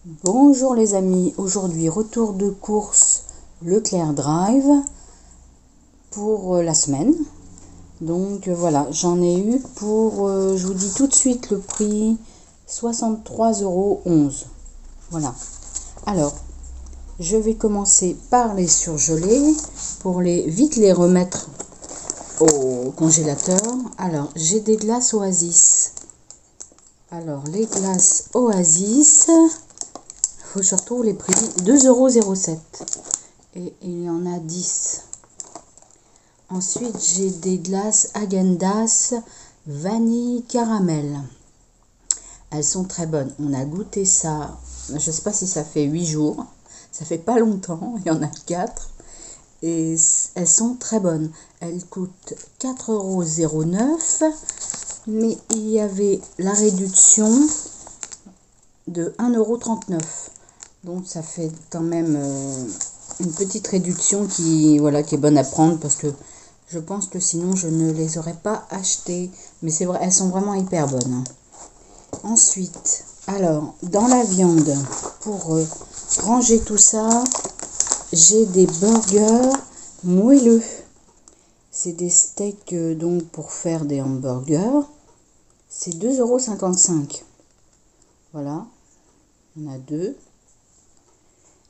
Bonjour les amis, aujourd'hui retour de course Leclerc Drive pour la semaine. Donc voilà, j'en ai eu pour, je vous dis tout de suite le prix, 63,11 €. Voilà. Alors, je vais commencer par les surgelés pour vite les remettre au congélateur. Alors, j'ai des glaces Oasis. Alors, les glaces Oasis, faut surtout les prix, 2,07 €. Et il y en a 10. Ensuite, j'ai des glaces Häagen-Dazs vanille caramel. Elles sont très bonnes. On a goûté ça, je ne sais pas si ça fait 8 jours. Ça fait pas longtemps, il y en a 4. Et elles sont très bonnes. Elles coûtent 4,09 €. Mais il y avait la réduction de 1,39 €. Donc ça fait quand même une petite réduction qui est bonne à prendre, parce que je pense que sinon je ne les aurais pas achetées. Mais c'est vrai, elles sont vraiment hyper bonnes. Ensuite, alors dans la viande, pour ranger tout ça, j'ai des burgers moelleux. C'est des steaks donc pour faire des hamburgers. C'est 2,55 €. Voilà, on a deux.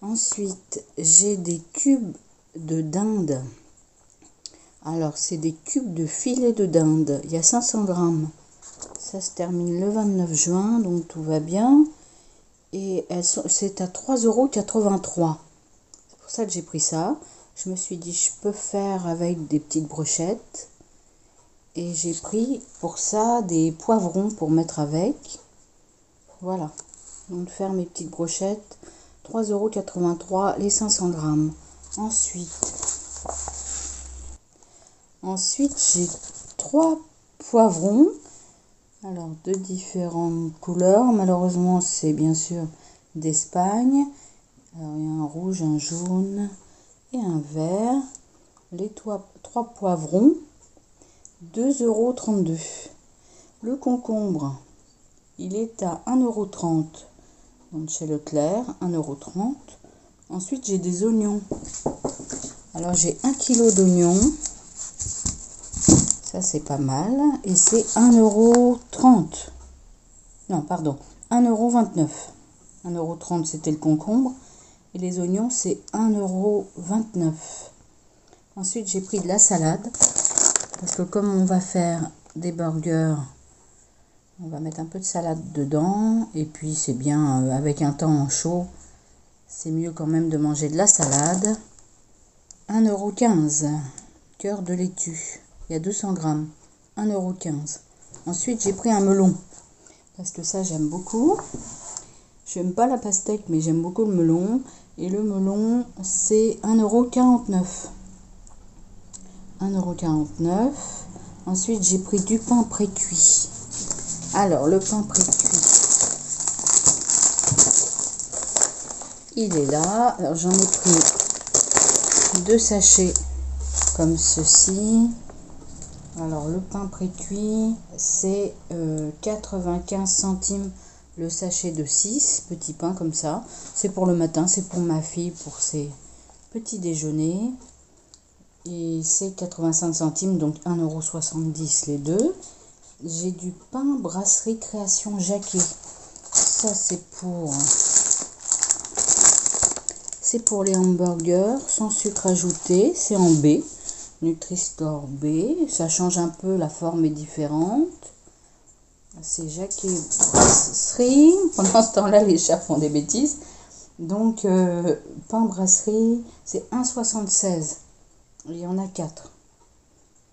Ensuite, j'ai des cubes de dinde. Alors, c'est des cubes de filet de dinde. Il y a 500 grammes. Ça se termine le 29 juin, donc tout va bien. Et c'est à 3,83 €. C'est pour ça que j'ai pris ça. Je me suis dit, je peux faire avec des petites brochettes. Et j'ai pris pour ça des poivrons pour mettre avec. Voilà. Donc, faire mes petites brochettes. 3,83 € les 500 grammes. Ensuite, j'ai 3 poivrons. Alors, de différentes couleurs. Malheureusement, c'est bien sûr d'Espagne. Alors, il y a un rouge, un jaune et un vert. Les 3 poivrons, 2,32 €. Le concombre, il est à 1,30 €. Donc chez Leclerc, 1,30 €. Ensuite, j'ai des oignons. Alors, j'ai 1 kg d'oignons. Ça, c'est pas mal. Et c'est 1,30 €. Non, pardon, 1,29 €. 1,30 € c'était le concombre. Et les oignons, c'est 1,29 €. Ensuite, j'ai pris de la salade. Parce que comme on va faire des burgers, on va mettre un peu de salade dedans. Et puis, c'est bien, avec un temps chaud, c'est mieux quand même de manger de la salade. 1,15 €. Cœur de laitue. Il y a 200 grammes. 1,15 €. Ensuite, j'ai pris un melon. Parce que ça, j'aime beaucoup. J'aime pas la pastèque, mais j'aime beaucoup le melon. Et le melon, c'est 1,49 €. 1,49 €. Ensuite, j'ai pris du pain pré-cuit. Alors, le pain pré-cuit, il est là. Alors, j'en ai pris 2 sachets comme ceci. Alors, le pain pré-cuit, c'est 95 centimes le sachet de 6 petits pains comme ça. C'est pour le matin, c'est pour ma fille, pour ses petits déjeuners. Et c'est 85 centimes, donc 1,70 € les deux. J'ai du pain brasserie Création Jacquet. Ça, c'est pour les hamburgers sans sucre ajouté. C'est en B. Nutri-Score B. Ça change un peu, la forme est différente. C'est Jacquet brasserie. Pendant ce temps-là, les chats font des bêtises. Donc, pain brasserie, c'est 1,76 €. Il y en a 4.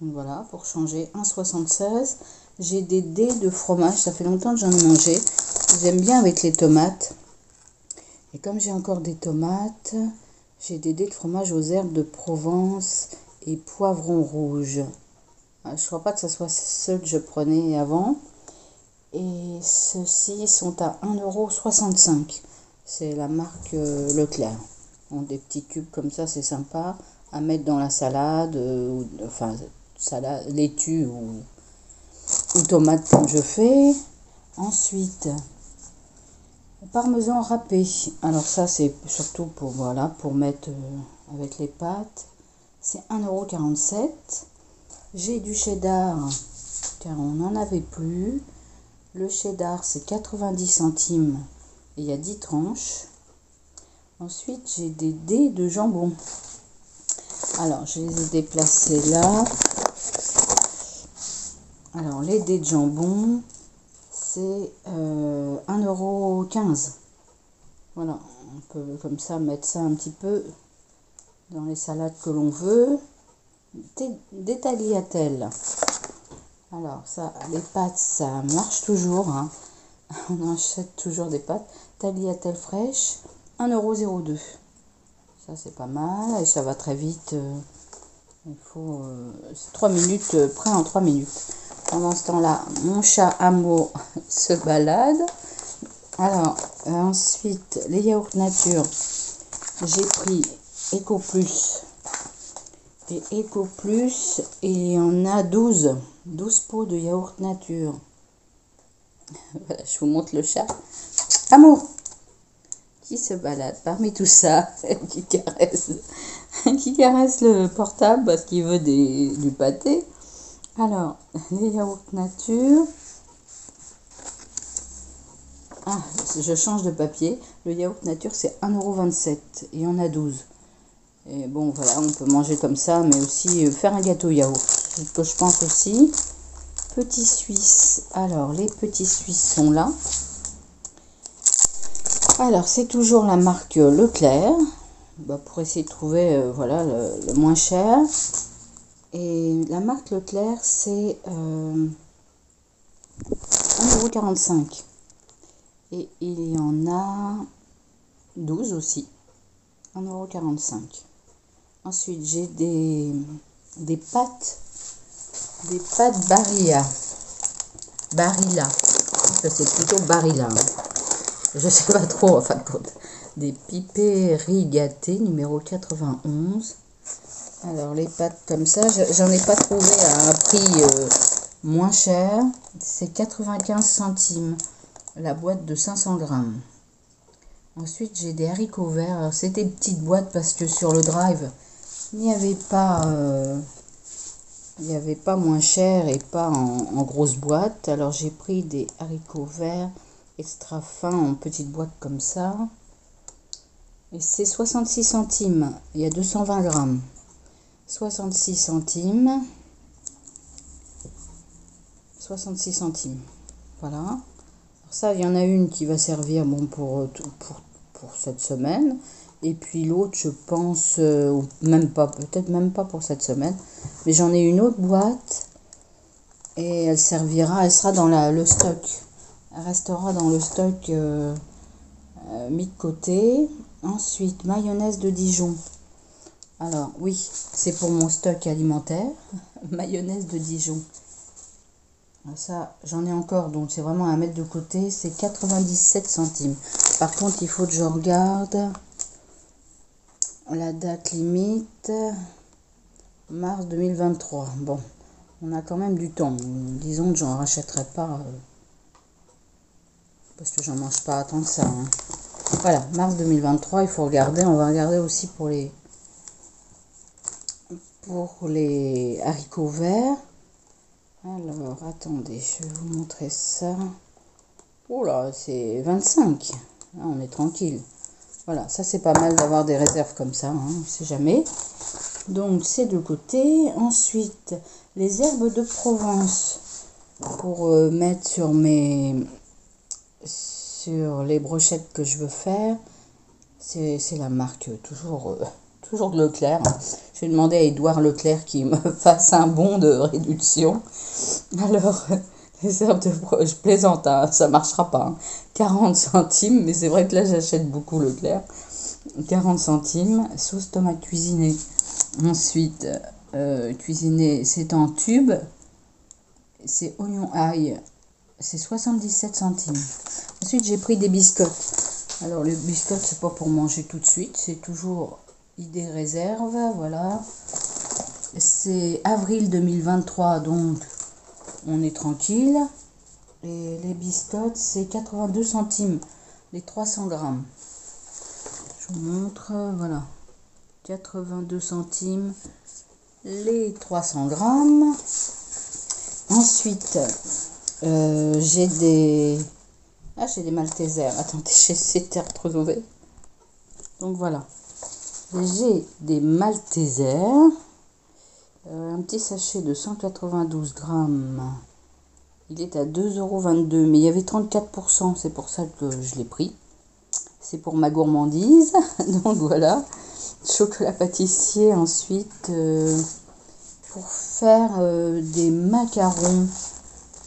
Donc voilà, pour changer, 1,76 €. J'ai des dés de fromage, ça fait longtemps que j'en ai mangé. J'aime bien avec les tomates. Et comme j'ai encore des tomates, j'ai des dés de fromage aux herbes de Provence et poivrons rouges. Je ne crois pas que ce soit ceux que je prenais avant. Et ceux-ci sont à 1,65 €. C'est la marque Leclerc. Bon, des petits cubes comme ça, c'est sympa à mettre dans la salade, salade, laitue ou tomate comme je fais. Ensuite, Parmesan râpé. Alors ça c'est surtout pour, voilà, pour mettre avec les pâtes. C'est 1,47 €. J'ai du cheddar car on n'en avait plus. Le cheddar c'est 90 centimes et il y a 10 tranches. Ensuite j'ai des dés de jambon. Alors je les ai déplacés là. Alors les dés de jambon c'est 1,15 €. Voilà, on peut comme ça mettre ça un petit peu dans les salades que l'on veut. Des tagliatelles. Alors ça, les pâtes, ça marche toujours, hein. On achète toujours des pâtes. Tagliatelles fraîches, 1,02 €. Ça c'est pas mal et ça va très vite. Il faut 3 minutes, prêt en 3 minutes. Pendant ce temps-là, mon chat Amo se balade. Alors, ensuite, les yaourts nature. J'ai pris Eco Plus et Eco Plus. Et il y en a 12 pots de yaourt nature. Voilà, je vous montre le chat. Amo qui se balade parmi tout ça, qui caresse le portable parce qu'il veut du pâté. Alors, les yaourts nature. Ah, je change de papier. Le yaourt nature, c'est 1,27 € et il y en a 12. Et bon, voilà, on peut manger comme ça, mais aussi faire un gâteau yaourt. C'est ce que je pense aussi. Petits Suisses. Alors, les petits Suisses sont là. Alors, c'est toujours la marque Leclerc. Pour essayer de trouver voilà, le moins cher. Et la marque Leclerc, c'est 1,45 €. Et il y en a 12 aussi. 1,45 €. Ensuite, j'ai des pâtes Barilla. Barilla. Ça, c'est plutôt Barilla. Je sais pas trop, en fin de compte. Des pipéries gâtées, numéro 91. Alors, les pâtes comme ça, j'en ai pas trouvé à un prix moins cher. C'est 95 centimes. La boîte de 500 grammes. Ensuite, j'ai des haricots verts. C'est des petites boîtes parce que sur le drive, il n'y avait pas moins cher et pas en grosse boîte. Alors, j'ai pris des haricots verts extra fins en petites boîtes comme ça. Et c'est 66 centimes. Il y a 220 grammes. 66 centimes. 66 centimes. Voilà. Alors ça, il y en a une qui va servir bon, pour cette semaine. Et puis l'autre, je pense, même pas, peut-être même pas pour cette semaine. Mais j'en ai une autre boîte. Et elle sera dans le stock. Elle restera dans le stock mis de côté. Ensuite, mayonnaise de Dijon. Alors, oui, c'est pour mon stock alimentaire. Mayonnaise de Dijon. Ça, j'en ai encore, donc c'est vraiment à mettre de côté. C'est 97 centimes. Par contre, il faut que je regarde la date limite. Mars 2023. Bon, on a quand même du temps. Disons que j'en rachèterai pas. Parce que j'en mange pas tant que ça. Hein. Voilà, mars 2023, il faut regarder. On va regarder aussi pour les haricots verts. Alors, attendez, je vais vous montrer ça. Oh là, c'est 25. Là, on est tranquille. Voilà, ça c'est pas mal d'avoir des réserves comme ça, hein, on sait jamais. Donc, c'est de côté. Ensuite, les herbes de Provence pour mettre sur les brochettes que je veux faire. C'est la marque toujours de Leclerc. Je vais demander à Édouard Leclerc qui me fasse un bon de réduction. Alors, les herbes de Provence, je plaisante, hein, ça marchera pas. Hein. 40 centimes, mais c'est vrai que là j'achète beaucoup Leclerc. 40 centimes, sauce tomate cuisinée. Ensuite, cuisinée, c'est en tube. C'est oignon ail. C'est 77 centimes. Ensuite, j'ai pris des biscottes. Alors, les biscottes, c'est pas pour manger tout de suite. C'est toujours idée réserve. Voilà. C'est avril 2023, donc on est tranquille. Et les biscottes, c'est 82 centimes. les 300 grammes. Je vous montre, voilà, 82 centimes les 300 grammes. Ensuite, j'ai des Maltesers. Attendez, j'essaie de retrouver. Donc voilà, j'ai des Maltesers. Un petit sachet de 192 grammes. Il est à 2,22 €, mais il y avait 34%, c'est pour ça que je l'ai pris. C'est pour ma gourmandise. Donc voilà, chocolat pâtissier ensuite pour faire des macarons.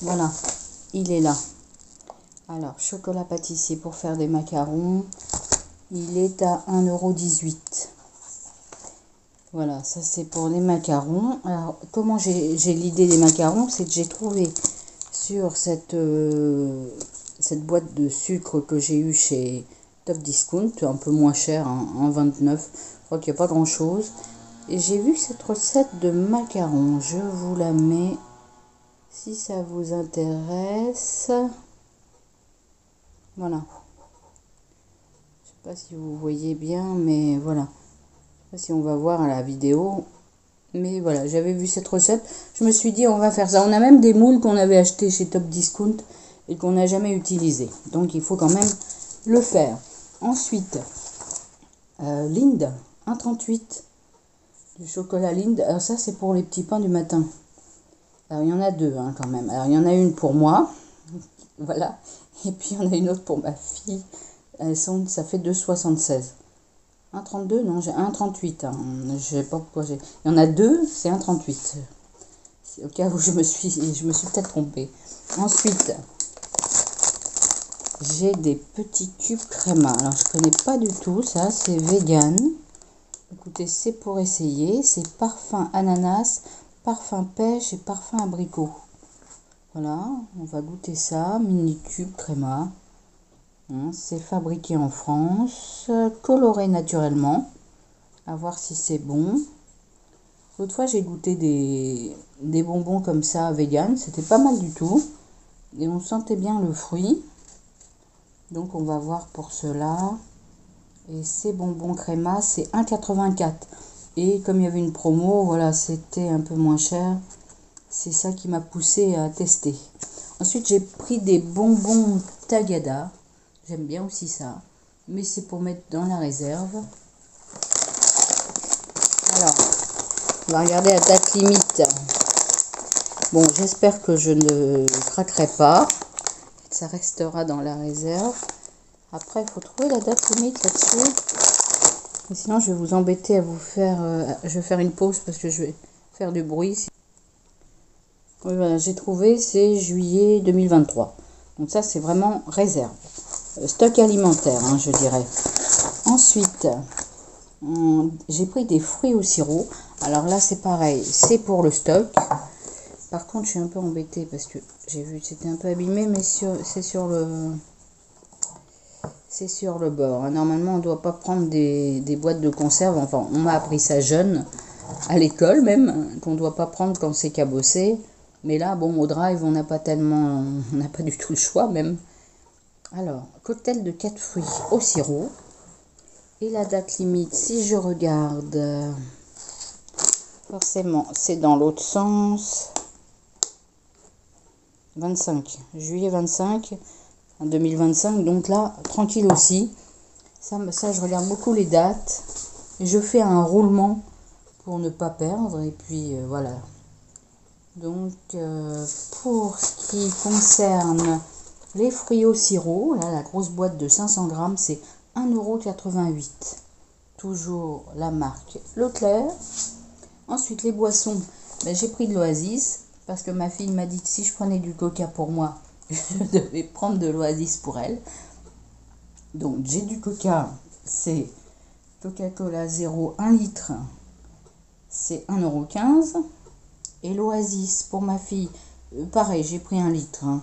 Voilà, il est là. Alors, chocolat pâtissier pour faire des macarons, il est à 1,18 €. Voilà, ça c'est pour les macarons. Alors, comment j'ai l'idée des macarons, c'est que j'ai trouvé sur cette boîte de sucre que j'ai eu chez Top Discount, un peu moins cher, hein, 1,29 €. Je crois qu'il n'y a pas grand chose. Et j'ai vu cette recette de macarons. Je vous la mets si ça vous intéresse. Voilà. Je sais pas si vous voyez bien, mais voilà. Je sais pas si on va voir à la vidéo. Mais voilà, j'avais vu cette recette. Je me suis dit, on va faire ça. On a même des moules qu'on avait achetés chez Top Discount et qu'on n'a jamais utilisé. Donc, il faut quand même le faire. Ensuite, Lindt, 1,38 €. Du chocolat Lindt. Alors ça, c'est pour les petits pains du matin. Alors, il y en a deux, hein, quand même. Alors, il y en a une pour moi. Voilà. Et puis, il y en a une autre pour ma fille. Ça fait 2,76 €. 1,32 €, non, j'ai 1,38 €. Hein. Je sais pas pourquoi j'ai. Il y en a deux, c'est 1,38 €. C'est au cas où je me suis peut-être trompée. Ensuite, j'ai des petits cubes créma. Alors, je connais pas du tout ça. C'est vegan. Écoutez, c'est pour essayer. C'est parfum ananas, parfum pêche et parfum abricot. Voilà, on va goûter ça. Mini cube créma. Hein, c'est fabriqué en France, coloré naturellement. À voir si c'est bon. L'autre fois, j'ai goûté des bonbons comme ça, vegan. C'était pas mal du tout. Et on sentait bien le fruit. Donc, on va voir pour cela. Et ces bonbons créma, c'est 1,84 €. Et comme il y avait une promo, voilà, c'était un peu moins cher. C'est ça qui m'a poussé à tester. Ensuite, j'ai pris des bonbons Tagada. J'aime bien aussi ça. Mais c'est pour mettre dans la réserve. Alors, on va regarder la date limite. Bon, j'espère que je ne craquerai pas. Ça restera dans la réserve. Après, il faut trouver la date limite là-dessus. Et sinon, je vais vous embêter à vous faire... je vais faire une pause parce que je vais faire du bruit. Oui, voilà, j'ai trouvé, c'est juillet 2023. Donc ça, c'est vraiment réserve. Stock alimentaire, hein, je dirais. Ensuite, j'ai pris des fruits au sirop. Alors là, c'est pareil, c'est pour le stock. Par contre, je suis un peu embêtée parce que j'ai vu que c'était un peu abîmé, mais c'est sur le bord. Normalement, on ne doit pas prendre des boîtes de conserve. Enfin, on m'a appris ça jeune, à l'école même, qu'on ne doit pas prendre quand c'est cabossé. Mais là, bon, au drive, on n'a pas du tout le choix même. Alors, cocktail de 4 fruits au sirop. Et la date limite, si je regarde, forcément, c'est dans l'autre sens. 25, juillet 25, en 2025. Donc là, tranquille aussi. Ça, je regarde beaucoup les dates. Et je fais un roulement pour ne pas perdre. Et puis, voilà. Donc, pour ce qui concerne les fruits au sirop, là, la grosse boîte de 500 grammes, c'est 1,88 €. Toujours la marque Leclerc. Ensuite, les boissons, ben, j'ai pris de l'Oasis parce que ma fille m'a dit que si je prenais du coca pour moi, je devais prendre de l'Oasis pour elle. Donc, j'ai du coca, c'est Coca-Cola 0, 1 litre, c'est 1,15 €. Et l'Oasis pour ma fille, pareil, j'ai pris 1 litre. Hein.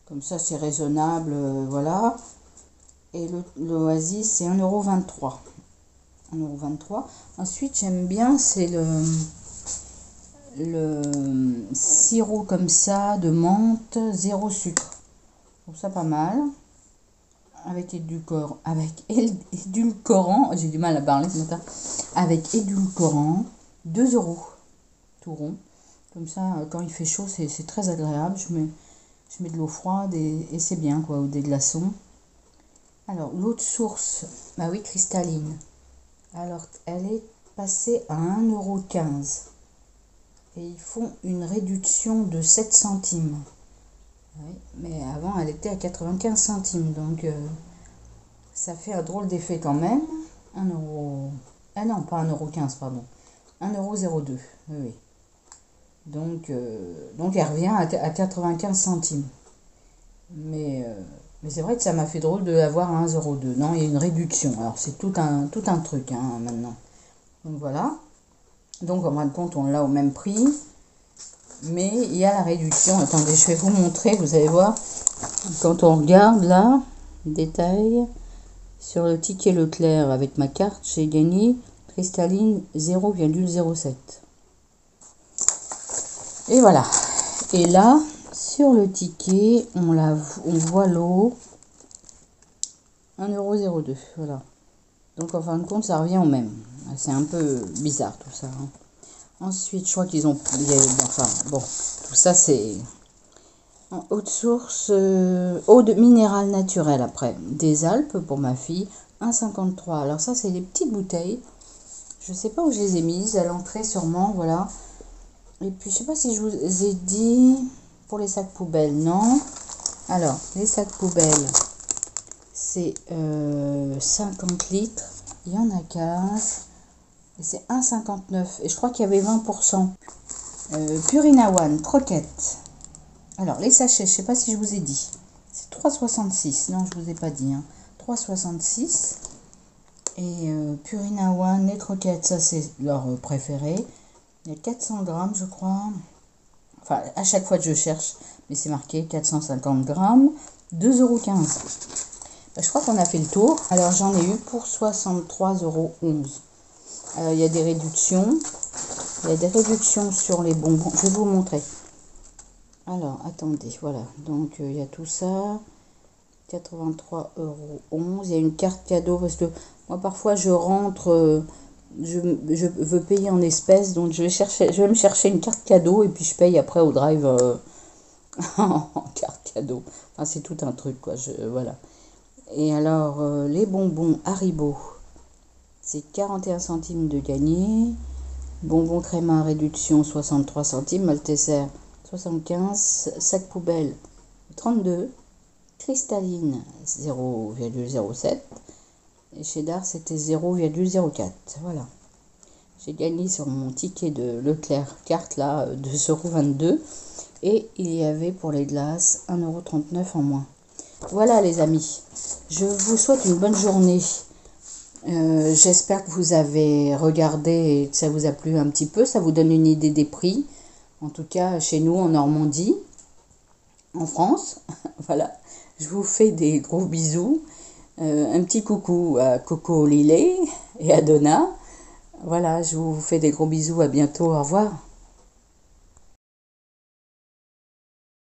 Comme ça, c'est raisonnable, voilà. Et l'Oasis, c'est 1,23 €. 1,23 €. Ensuite, j'aime bien, c'est le sirop comme ça, de menthe, 0 sucre. Je trouve ça pas mal. avec édulcorant, j'ai du mal à parler ce matin, avec édulcorant, 2 euros, tout rond. Comme ça, quand il fait chaud, c'est très agréable. Je mets de l'eau froide et c'est bien, quoi, ou des glaçons. Alors, l'eau de source, bah oui, cristalline. Alors, elle est passée à 1,15 €. Et ils font une réduction de 7 centimes. Oui, mais avant, elle était à 95 centimes. Donc, ça fait un drôle d'effet quand même. 1 euro. Ah non, pas 1,15 €, pardon. 1,02 €. Oui, oui. Donc elle revient à 95 centimes. Mais c'est vrai que ça m'a fait drôle de l'avoir à 1,02 €. Non, il y a une réduction. Alors, c'est tout un truc hein, maintenant. Donc, voilà. Donc, en fin de compte, on l'a au même prix. Mais il y a la réduction. Attendez, je vais vous montrer. Vous allez voir. Quand on regarde là, détail, sur le ticket Leclerc avec ma carte, j'ai gagné cristalline 0,07. Et voilà. Et là, sur le ticket, on voit l'eau 1,02 €. Voilà. Donc en fin de compte, ça revient au même. C'est un peu bizarre tout ça. Hein. Ensuite, je crois qu'ils ont... Enfin, bon, tout ça c'est... En eau de source, eau de minérale naturelle après. Des Alpes pour ma fille, 1,53 €. Alors ça, c'est des petites bouteilles. Je sais pas où je les ai mises, à l'entrée sûrement, voilà. Et puis, je sais pas si je vous ai dit pour les sacs poubelles, non. Alors, les sacs poubelles, c'est 50 litres. Il y en a 15. Et c'est 1,59 €. Et je crois qu'il y avait 20%. Purina One, croquettes. Alors, les sachets, je sais pas si je vous ai dit. C'est 3,66 €. Non, je vous ai pas dit. Hein. 3,66 €. Et Purina One, les croquettes, ça c'est leur préféré. Il y a 400 grammes, je crois. Enfin, à chaque fois que je cherche, mais c'est marqué 450 grammes, 2,15 €. Ben, je crois qu'on a fait le tour. Alors, j'en ai eu pour 63,11 €. Il y a des réductions. Il y a des réductions sur les bonbons. Je vais vous montrer. Alors, attendez, voilà. Donc, il y a tout ça. 83,11 €. Il y a une carte cadeau parce que moi, parfois, je rentre... je veux payer en espèces, donc je vais me chercher une carte cadeau et puis je paye après au drive en carte cadeau. Enfin, c'est tout un truc, quoi. Voilà. Et alors, les bonbons Haribo, c'est 41 centimes de gagné. Bonbons Créma réduction 63 centimes. Malteser 75. Sac poubelle 32. Cristalline 0,07. Et Cheddar, c'était 0,04. Voilà. J'ai gagné sur mon ticket de Leclerc carte là 2,22 €. Et il y avait pour les glaces 1,39 € en moins. Voilà les amis. Je vous souhaite une bonne journée. J'espère que vous avez regardé et que ça vous a plu un petit peu. Ça vous donne une idée des prix. En tout cas, chez nous en Normandie, en France. Voilà. Je vous fais des gros bisous. Un petit coucou à Coco Lillet et à Donna. Voilà, je vous fais des gros bisous. À bientôt. Au revoir.